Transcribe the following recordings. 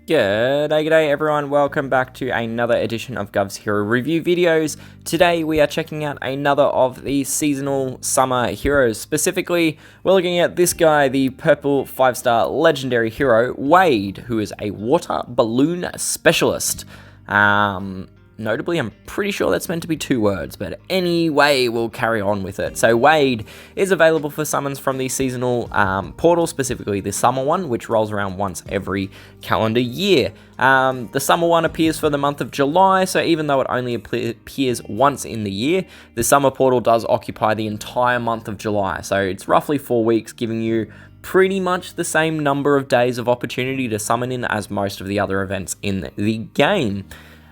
G'day everyone, welcome back to another edition of Guvs Hero Review videos. Today we are checking out another of the seasonal summer heroes. Specifically, we're looking at this guy, the purple 5-star legendary hero, Wade, who is a Waterballoon Specialist. Notably, I'm pretty sure that's meant to be 2 words, but anyway, we'll carry on with it. So Wade is available for summons from the seasonal portal, specifically the summer one, which rolls around once every calendar year. The summer one appears for the month of July, so even though it only appears once in the year, the summer portal does occupy the entire month of July. So it's roughly 4 weeks, giving you pretty much the same number of days of opportunity to summon in as most of the other events in the game.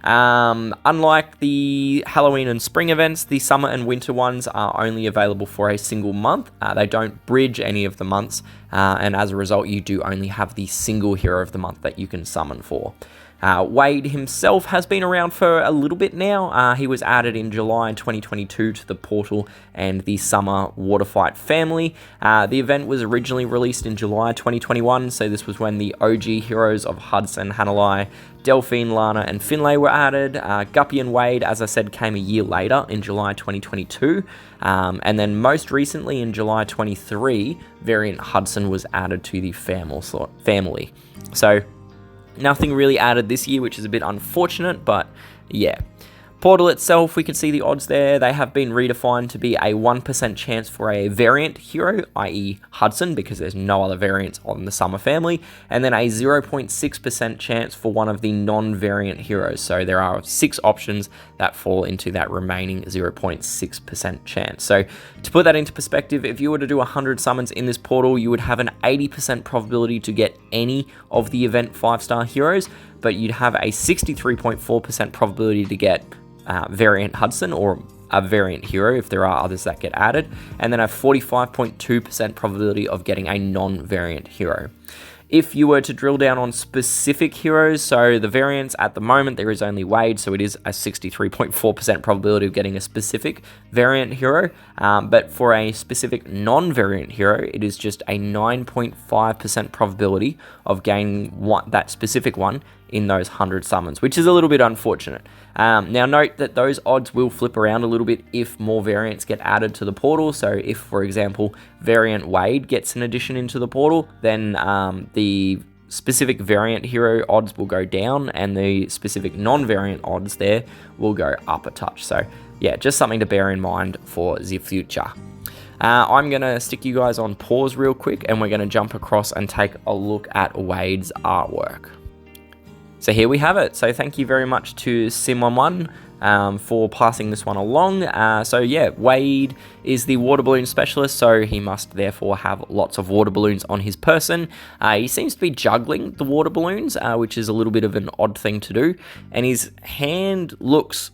Unlike the Halloween and spring events, the summer and winter ones are only available for a single month. They don't bridge any of the months, and as a result, you do only have the single hero of the month that you can summon for. Wade himself has been around for a little bit now. He was added in July 2022 to the portal and the summer Waterfight family. The event was originally released in July 2021, so this was when the OG heroes of Hudson, Hanalei, Delphine, Lana, and Finlay were added. Guppy and Wade, as I said, came a year later in July 2022. And then most recently in July 23, variant Hudson was added to the family. So nothing really added this year, which is a bit unfortunate, but yeah. Portal itself, we can see the odds there. They have been redefined to be a 1% chance for a variant hero, i.e. Hudson, because there's no other variants on the summer family, and then a 0.6% chance for one of the non-variant heroes. So there are 6 options that fall into that remaining 0.6% chance. So to put that into perspective, if you were to do 100 summons in this portal, you would have an 80% probability to get any of the event 5-star heroes, but you'd have a 63.4% probability to get variant Hudson or a variant hero if there are others that get added, and then a 45.2% probability of getting a non-variant hero. If you were to drill down on specific heroes, so the variants at the moment, there is only Wade, so it is a 63.4% probability of getting a specific variant hero, but for a specific non-variant hero, it is just a 9.5% probability of gaining that specific one in those 100 summons, which is a little bit unfortunate. Now note that those odds will flip around a little bit if more variants get added to the portal. So if, for example, variant Wade gets an addition into the portal, then the specific variant hero odds will go down and the specific non-variant odds there will go up a touch. So yeah, just something to bear in mind for the future. I'm going to stick you guys on pause real quick and we're going to jump across and take a look at Wade's artwork. So here we have it. So thank you very much to Sim11 for passing this one along. So yeah, Wade is the Waterballoon Specialist, so he must therefore have lots of water balloons on his person. He seems to be juggling the water balloons, which is a little bit of an odd thing to do. And his hand looks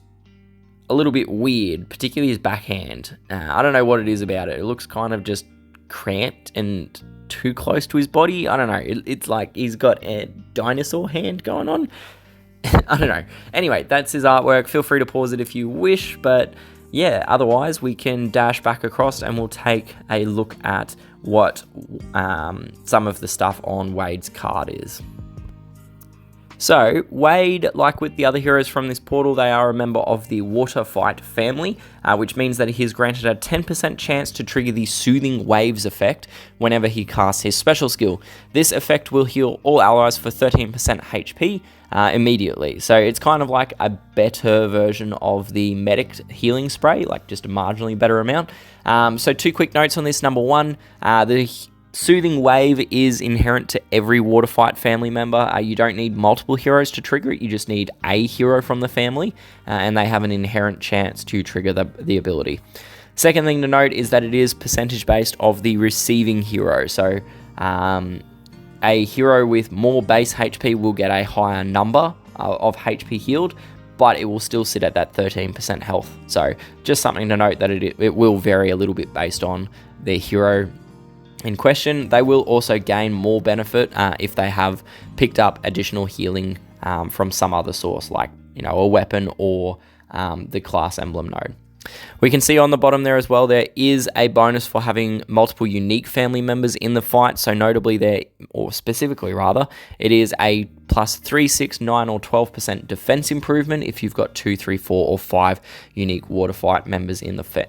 a little bit weird, particularly his backhand. I don't know what it is about it. It looks kind of just cramped and too close to his body. I don't know. It's like he's got a dinosaur hand going on. I don't know. Anyway, that's his artwork. Feel free to pause it if you wish, but yeah, otherwise we can dash back across and we'll take a look at what some of the stuff on Wade's card is. So, Wade, like with the other heroes from this portal, they are a member of the Waterfight family, which means that he is granted a 10% chance to trigger the Soothing Waves effect whenever he casts his special skill. This effect will heal all allies for 13% HP immediately. So it's kind of like a better version of the Medic healing spray, like just a marginally better amount. So 2 quick notes on this. Number 1, the Soothing Wave is inherent to every Waterfight family member. You don't need multiple heroes to trigger it, you just need a hero from the family, and they have an inherent chance to trigger the ability. Second thing to note is that it is percentage based of the receiving hero, so a hero with more base HP will get a higher number of HP healed, but it will still sit at that 13% health. So just something to note that it will vary a little bit based on the hero in question. They will also gain more benefit if they have picked up additional healing from some other source, like a weapon or the class emblem node. We can see on the bottom there as well, there is a bonus for having multiple unique family members in the fight. So notably there, or specifically rather, it is a plus 3, 6, 9 or 12% defense improvement if you've got 2, 3, 4 or 5 unique water fight members in the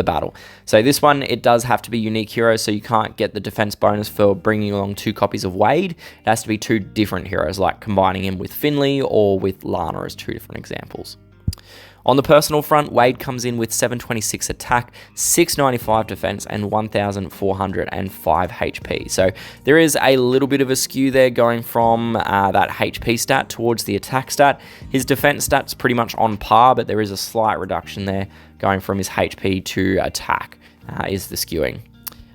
battle. So this one, it does have to be unique heroes, so you can't get the defense bonus for bringing along 2 copies of Wade. It has to be 2 different heroes, like combining him with Finley or with Lana as 2 different examples. On the personal front, Wade comes in with 726 attack, 695 defense, and 1405 HP. So there is a little bit of a skew there going from that HP stat towards the attack stat. His defense stat's pretty much on par, but there is a slight reduction there going from his HP to attack is the skewing.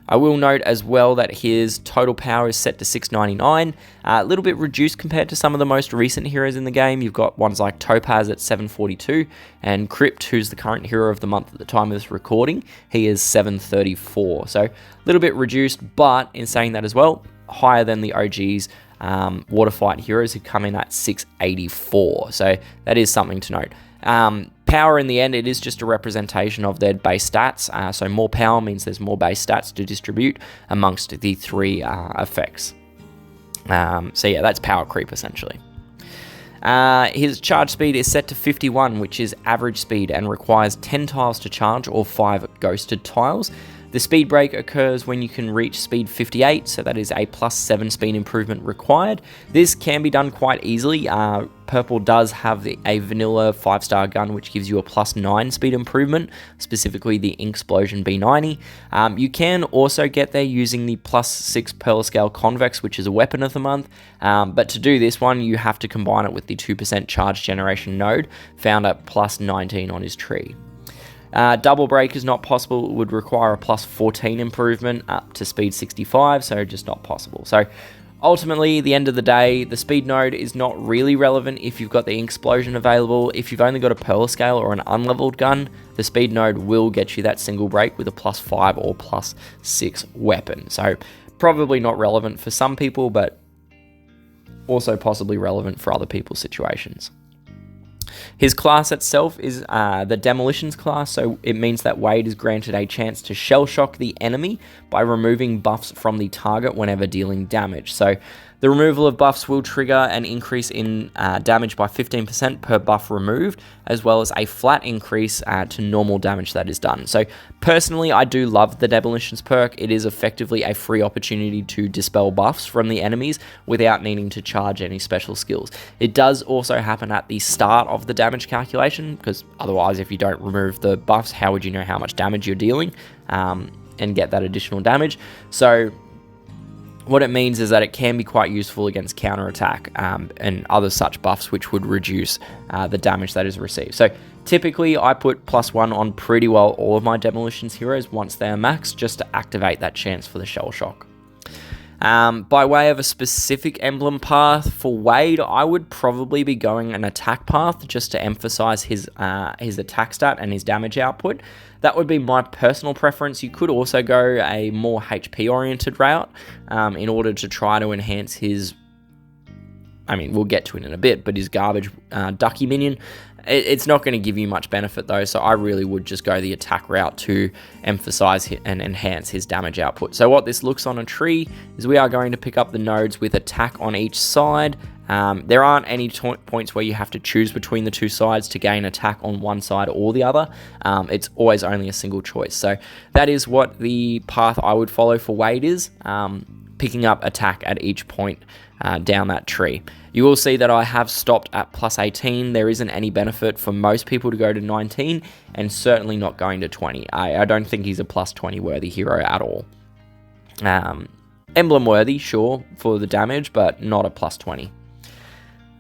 I will note as well that his total power is set to 699, a little bit reduced compared to some of the most recent heroes in the game. You've got ones like Topaz at 742, and Crypt, who's the current hero of the month at the time of this recording, he is 734. So a little bit reduced, but in saying that as well, higher than the OG's water fight heroes who come in at 684. So that is something to note. Power in the end, it is just a representation of their base stats. So more power means there's more base stats to distribute amongst the 3 effects. So yeah, that's power creep essentially. His charge speed is set to 51, which is average speed and requires 10 tiles to charge or 5 ghosted tiles. The speed break occurs when you can reach speed 58, so that is a plus 7 speed improvement required. This can be done quite easily. Purple does have a vanilla 5-star gun, which gives you a plus 9 speed improvement, specifically the Inksplosion B90. You can also get there using the plus 6 Pearl Scale Convex, which is a weapon of the month. But to do this one, you have to combine it with the 2% charge generation node, found at plus 19 on his tree. Double break is not possible. It would require a plus 14 improvement up to speed 65, so just not possible. So ultimately, at the end of the day, the speed node is not really relevant if you've got the Inksplosion available. If you've only got a Pearl Scale or an unleveled gun, the speed node will get you that single break with a plus 5 or plus 6 weapon. So probably not relevant for some people, but also possibly relevant for other people's situations. His class itself is the Demolitions class, so it means that Wade is granted a chance to shell shock the enemy by removing buffs from the target whenever dealing damage. So the removal of buffs will trigger an increase in damage by 15% per buff removed, as well as a flat increase to normal damage that is done. So personally, I do love the Demolitions perk. It is effectively a free opportunity to dispel buffs from the enemies without needing to charge any special skills. It does also happen at the start of the damage calculation, because otherwise if you don't remove the buffs, how would you know how much damage you're dealing and get that additional damage? So what it means is that it can be quite useful against counterattack and other such buffs which would reduce the damage that is received. So typically I put +1 on pretty well all of my Demolitions heroes once they are maxed, just to activate that chance for the shell shock. By way of a specific emblem path for Wade, I would probably be going an attack path just to emphasize his attack stat and his damage output. That would be my personal preference. You could also go a more HP oriented route in order to try to enhance his, I mean, we'll get to it in a bit, but his garbage ducky minion. It's not going to give you much benefit though, so I really would just go the attack route to emphasize and enhance his damage output. So what this looks on a tree is we are going to pick up the nodes with attack on each side. There aren't any points where you have to choose between the two sides to gain attack on one side or the other. It's always only a single choice. So that is what the path I would follow for Wade is, picking up attack at each point down that tree. You will see that I have stopped at +18. There isn't any benefit for most people to go to 19, and certainly not going to 20. I don't think he's a +20 worthy hero at all. Emblem worthy, sure, for the damage, but not a +20.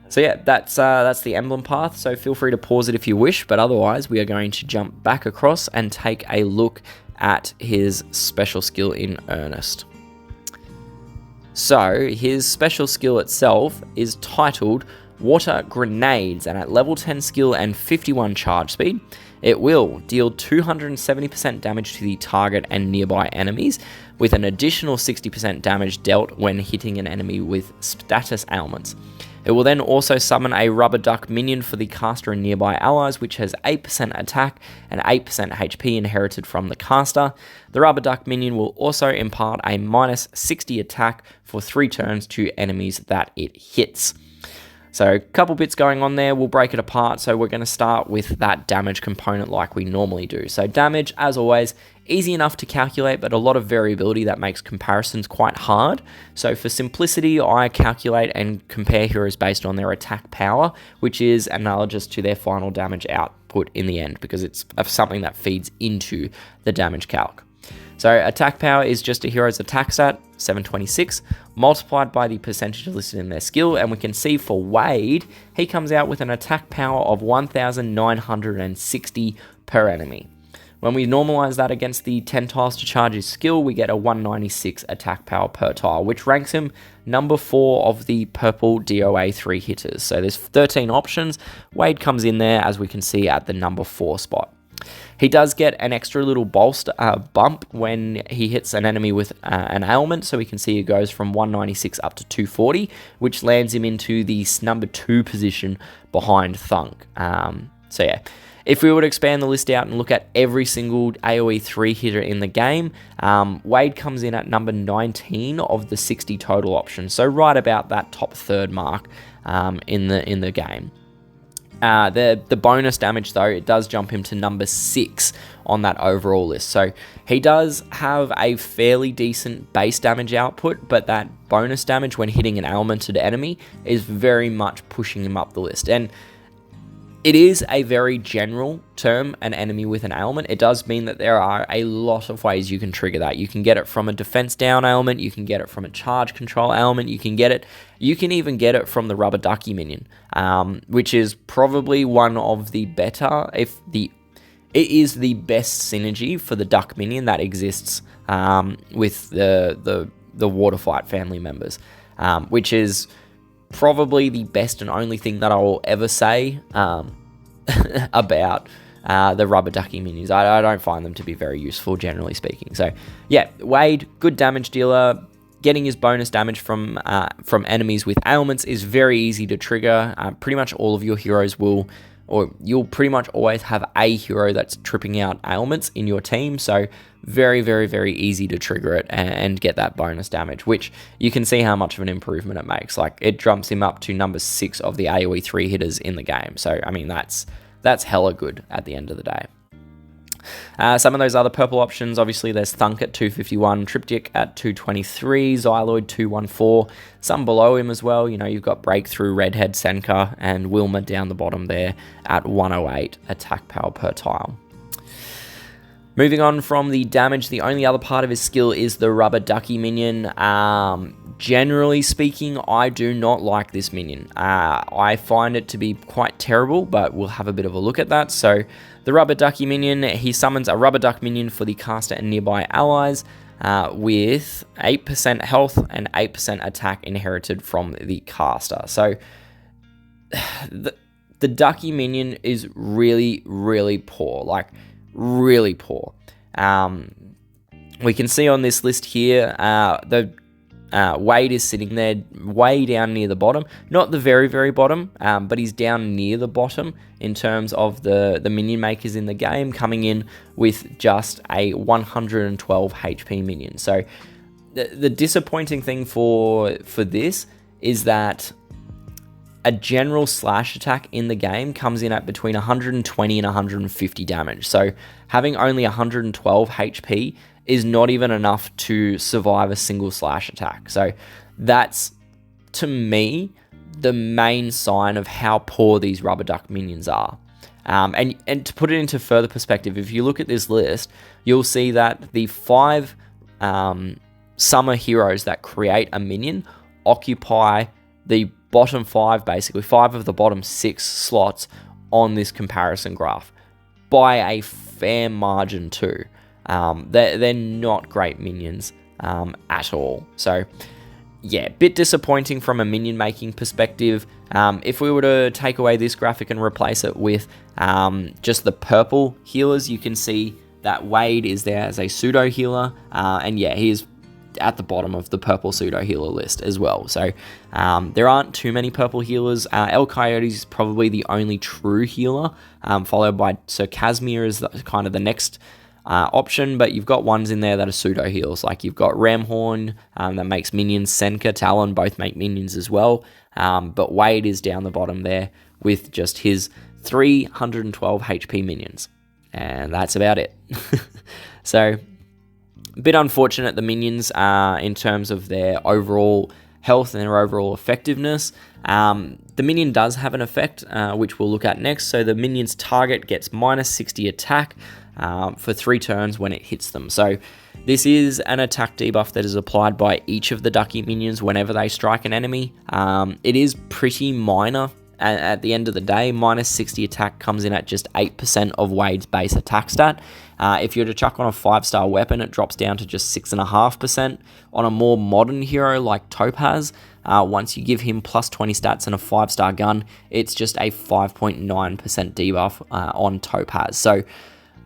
So yeah, that's the emblem path, so feel free to pause it if you wish, but otherwise we are going to jump back across and take a look at his special skill in earnest. So his special skill itself is titled water grenades, and at level 10 skill and 51 charge speed, it will deal 270% damage to the target and nearby enemies, with an additional 60% damage dealt when hitting an enemy with status ailments. It will then also summon a rubber duck minion for the caster and nearby allies, which has 8% attack and 8% HP inherited from the caster. The rubber duck minion will also impart a minus 60 attack for 3 turns to enemies that it hits. So a couple bits going on there, we'll break it apart. So we're going to start with that damage component like we normally do. So damage, as always, easy enough to calculate, but a lot of variability that makes comparisons quite hard. So for simplicity, I calculate and compare heroes based on their attack power, which is analogous to their final damage output in the end, because it's something that feeds into the damage calc. So attack power is just a hero's attack stat, 726, multiplied by the percentage listed in their skill, and we can see for Wade, he comes out with an attack power of 1,960 per enemy. When we normalize that against the 10 tiles to charge his skill, we get a 196 attack power per tile, which ranks him number 4 of the purple DOA 3 hitters. So there's 13 options. Wade comes in there, as we can see, at the number 4 spot. He does get an extra little bolster bump when he hits an enemy with an ailment, so we can see he goes from 196 up to 240, which lands him into the number 2 position behind Thunk. So yeah, if we were to expand the list out and look at every single AoE 3 hitter in the game, Wade comes in at number 19 of the 60 total options, so right about that top third mark in the game. The bonus damage, though, it does jump him to number 6 on that overall list. So he does have a fairly decent base damage output, but that bonus damage when hitting an ailmented enemy is very much pushing him up the list. And it is a very general term, an enemy with an ailment. It does mean that there are a lot of ways you can trigger that. You can get it from a defense down ailment, you can get it from a charge control ailment, you can even get it from the rubber ducky minion, which is probably one of the better, it is the best synergy for the duck minion that exists with the water fight family members, which is probably the best and only thing that I will ever say about the rubber ducky minions. I don't find them to be very useful, generally speaking. So yeah, Wade, good damage dealer. Getting his bonus damage from enemies with ailments is very easy to trigger. Pretty much all of your heroes will, or you'll pretty much always have a hero that's tripping out ailments in your team. So very, very, very easy to trigger it and get that bonus damage, which you can see how much of an improvement it makes. Like, it jumps him up to number 6 of the AoE 3 hitters in the game. So, I mean, that's hella good at the end of the day. Some of those other purple options, obviously there's Thunk at 251, Triptych at 223, Xyloid 214, some below him as well. You know, you've got Breakthrough, Redhead, Senka, and Wilma down the bottom there at 108 attack power per tile. Moving on from the damage, the only other part of his skill is the rubber ducky minion. Generally speaking, I do not like this minion. I find it to be quite terrible, but we'll have a bit of a look at that. So the rubber ducky minion, he summons a rubber duck minion for the caster and nearby allies with 8% health and 8% attack inherited from the caster. So the ducky minion is really, really poor. Like, really poor. We can see on this list here, Wade is sitting there way down near the bottom. Not the very, very bottom, but he's down near the bottom in terms of the minion makers in the game, coming in with just a 112 HP minion. So the disappointing thing for this is that a general slash attack in the game comes in at between 120 and 150 damage. So having only 112 HP is not even enough to survive a single slash attack. So that's, to me, the main sign of how poor these rubber duck minions are. And to put it into further perspective, if you look at this list, you'll see that the 5 summer heroes that create a minion occupy the bottom 5, basically 5 of the bottom 6 slots on this comparison graph by a fair margin too. They're not great minions at all. So yeah, bit disappointing from a minion making perspective. If we were to take away this graphic and replace it with just the purple healers, you can see that Wade is there as a pseudo healer, and yeah, he is at the bottom of the purple pseudo healer list as well. So there aren't too many purple healers. El Coyote is probably the only true healer, followed by Sir Casimir is kind of the next option, but you've got ones in there that are pseudo heals. Like you've got Ramhorn that makes minions, Senka, Talon both make minions as well, but Wade is down the bottom there with just his 312 HP minions, and that's about it. So a bit unfortunate, the minions in terms of their overall health and their overall effectiveness. The minion does have an effect, which we'll look at next. So the minion's target gets minus 60 attack for 3 turns when it hits them. So this is an attack debuff that is applied by each of the Ducky minions whenever they strike an enemy. It is pretty minor. At the end of the day, minus 60 attack comes in at just 8% of Wade's base attack stat. If you're to chuck on a 5-star weapon, it drops down to just 6.5%. On a more modern hero like Topaz, once you give him plus 20 stats and a 5-star gun, it's just a 5.9% debuff on Topaz. So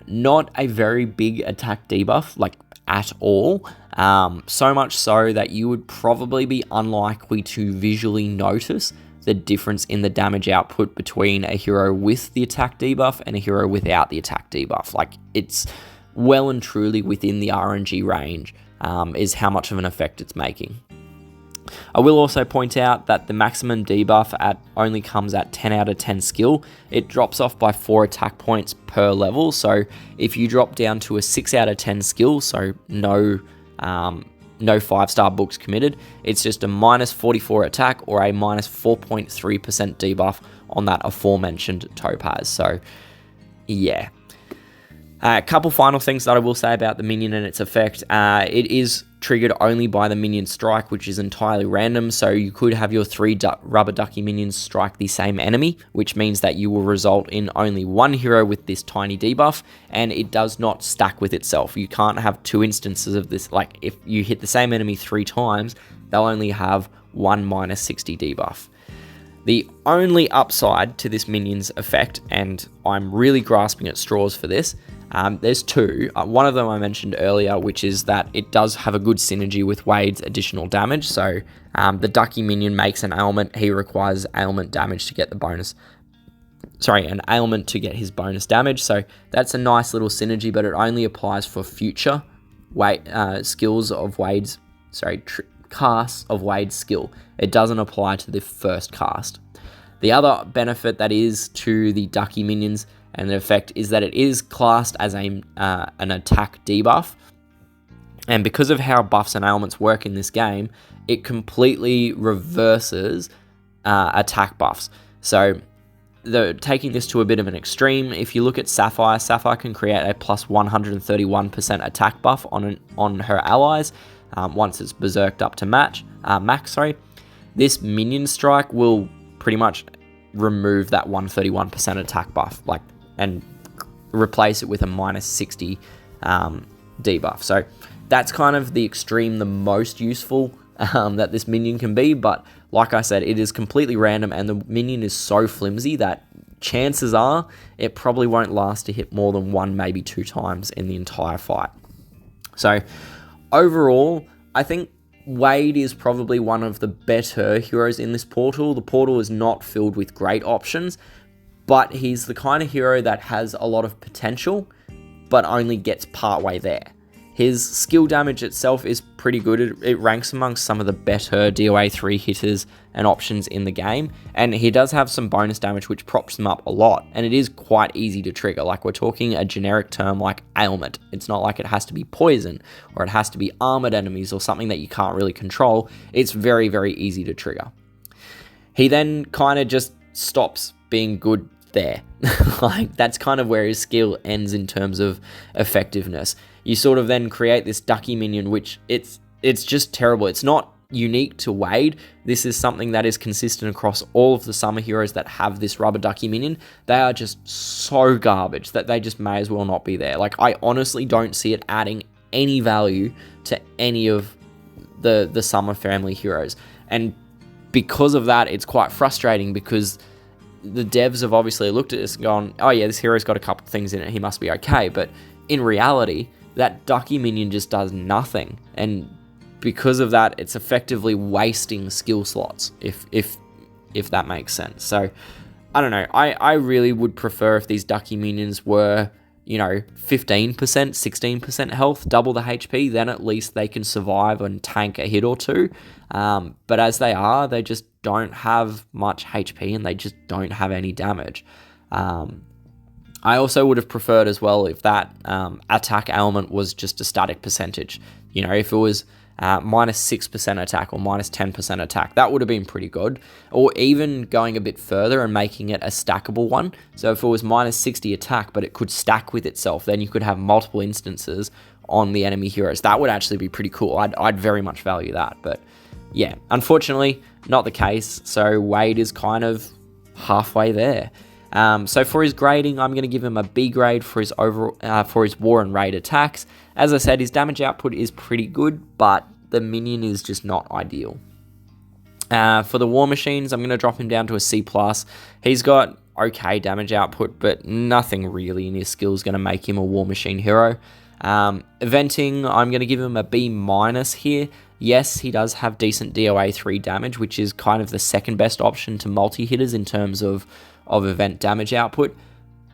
not a very big attack debuff, like at all. So much so that you would probably be unlikely to visually notice the difference in the damage output between a hero with the attack debuff and a hero without the attack debuff. Like, it's well and truly within the RNG range, is how much of an effect it's making. I will also point out that the maximum debuff only comes at 10 out of 10 skill. It drops off by 4 attack points per level. So if you drop down to a 6 out of 10 skill, so no 5-star books committed, it's just a minus 44 attack or a minus 4.3% debuff on that aforementioned Topaz. So yeah. A couple final things that I will say about the minion and its effect. It is triggered only by the minion strike, which is entirely random. So you could have your 3 rubber ducky minions strike the same enemy, which means that you will result in only one hero with this tiny debuff, and it does not stack with itself. You can't have 2 instances of this. Like, if you hit the same enemy 3 times, they'll only have one minus 60 debuff. The only upside to this minion's effect, and I'm really grasping at straws for this, there's 2. One of them I mentioned earlier, which is that it does have a good synergy with Wade's additional damage. So the Ducky minion makes an ailment. He requires ailment damage to get the bonus. Sorry, an ailment to get his bonus damage. So that's a nice little synergy, but it only applies for future skills of Wade's, casts of Wade's skill. It doesn't apply to the first cast. The other benefit that is to the Ducky minions and the effect is that it is classed as an attack debuff. And because of how buffs and ailments work in this game, it completely reverses attack buffs. So taking this to a bit of an extreme, if you look at Sapphire can create a plus 131% attack buff on her allies once it's berserked up to max. This minion strike will pretty much remove that 131% attack buff, and replace it with a minus 60 debuff. So that's kind of the extreme, the most useful that this minion can be. But like I said, it is completely random, and the minion is so flimsy that chances are it probably won't last to hit more than 1, maybe 2 times in the entire fight. So overall, I think Wade is probably one of the better heroes in this portal. The portal is not filled with great options, but he's the kind of hero that has a lot of potential, but only gets partway there. His skill damage itself is pretty good. It ranks amongst some of the better DOA 3 hitters and options in the game, and he does have some bonus damage which props him up a lot, and it is quite easy to trigger. Like, we're talking a generic term like ailment. It's not like it has to be poison or it has to be armored enemies or something that you can't really control. It's very, very easy to trigger. He then kind of just stops being good there. Like, that's kind of where his skill ends in terms of effectiveness. You sort of then create this Ducky minion, which it's just terrible. It's not unique to Wade. This is something that is consistent across all of the summer heroes that have this rubber Ducky minion. They are just so garbage that they just may as well not be there. Like, I honestly don't see it adding any value to any of the Summer family heroes. And because of that, it's quite frustrating because the devs have obviously looked at this and gone, oh yeah, this hero's got a couple of things in it, he must be okay. But in reality, that Ducky minion just does nothing. And because of that, it's effectively wasting skill slots, if that makes sense. So, I don't know. I really would prefer if these Ducky minions were, 15%, 16% health, double the HP, then at least they can survive and tank a hit or two. But as they are, they just don't have much HP and they just don't have any damage. I also would have preferred as well if that attack element was just a static percentage. If it was minus 6% attack or minus 10% attack, that would have been pretty good. Or even going a bit further and making it a stackable one. So if it was minus 60 attack, but it could stack with itself, then you could have multiple instances on the enemy heroes. That would actually be pretty cool. I'd very much value that. But yeah, unfortunately, not the case. So Wade is kind of halfway there. So for his grading, I'm going to give him a B grade for his for his war and raid attacks. As I said, his damage output is pretty good, but the minion is just not ideal. For the war machines, I'm going to drop him down to a C+. He's got okay damage output, but nothing really in his skill is going to make him a war machine hero. Eventing, I'm going to give him a B- here. Yes, he does have decent DOA 3 damage, which is kind of the second best option to multi-hitters in terms of event damage output,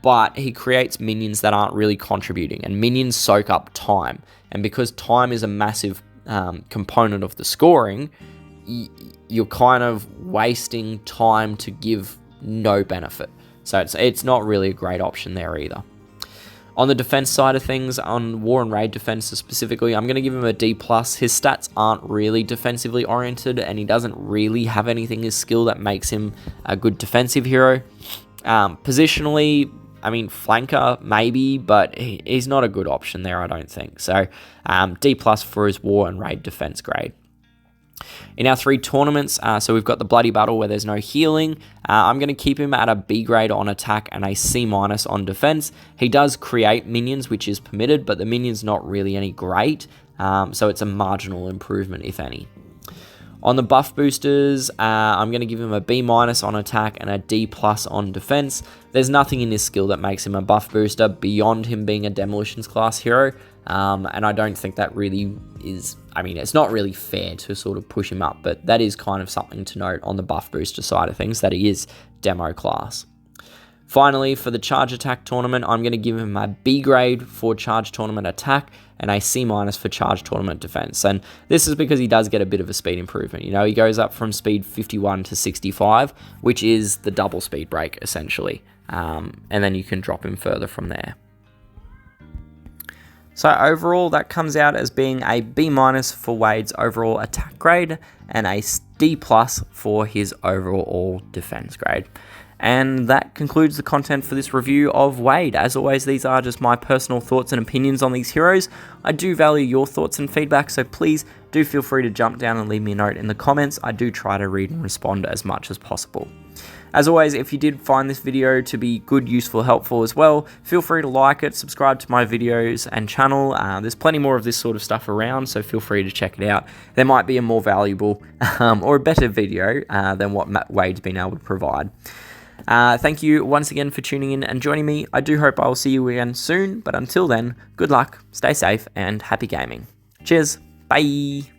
but he creates minions that aren't really contributing, and minions soak up time, and because time is a massive component of the scoring, you're kind of wasting time to give no benefit. So it's not really a great option there either. On the defense side of things, on war and raid defense specifically, I'm going to give him a D+. His stats aren't really defensively oriented, and he doesn't really have anything in his skill that makes him a good defensive hero. Positionally, I mean, flanker, maybe, but he's not a good option there, I don't think. So, D+ for his war and raid defense grade. In our 3 tournaments, so we've got the Bloody Battle where there's no healing. I'm going to keep him at a B grade on attack and a C- on defense. He does create minions, which is permitted, but the minion's not really any great. So it's a marginal improvement, if any. On the buff boosters, I'm going to give him a B- on attack and a D+ on defense. There's nothing in his skill that makes him a buff booster beyond him being a demolitions class hero. And I don't think that really is, it's not really fair to sort of push him up, but that is kind of something to note on the buff booster side of things, that he is demo class. Finally, for the charge attack tournament, I'm going to give him a B grade for charge tournament attack and a C- for charge tournament defense. And this is because he does get a bit of a speed improvement. He goes up from speed 51 to 65, which is the double speed break essentially. And then you can drop him further from there. So overall, that comes out as being a B- for Wade's overall attack grade and a D+ for his overall defense grade. And that concludes the content for this review of Wade. As always, these are just my personal thoughts and opinions on these heroes. I do value your thoughts and feedback, so please do feel free to jump down and leave me a note in the comments. I do try to read and respond as much as possible. As always, if you did find this video to be good, useful, helpful as well, feel free to like it, subscribe to my videos and channel. There's plenty more of this sort of stuff around, so feel free to check it out. There might be a more valuable or a better video than what Wade's been able to provide. Thank you once again for tuning in and joining me. I do hope I will see you again soon, but until then, good luck, stay safe, and happy gaming. Cheers, bye!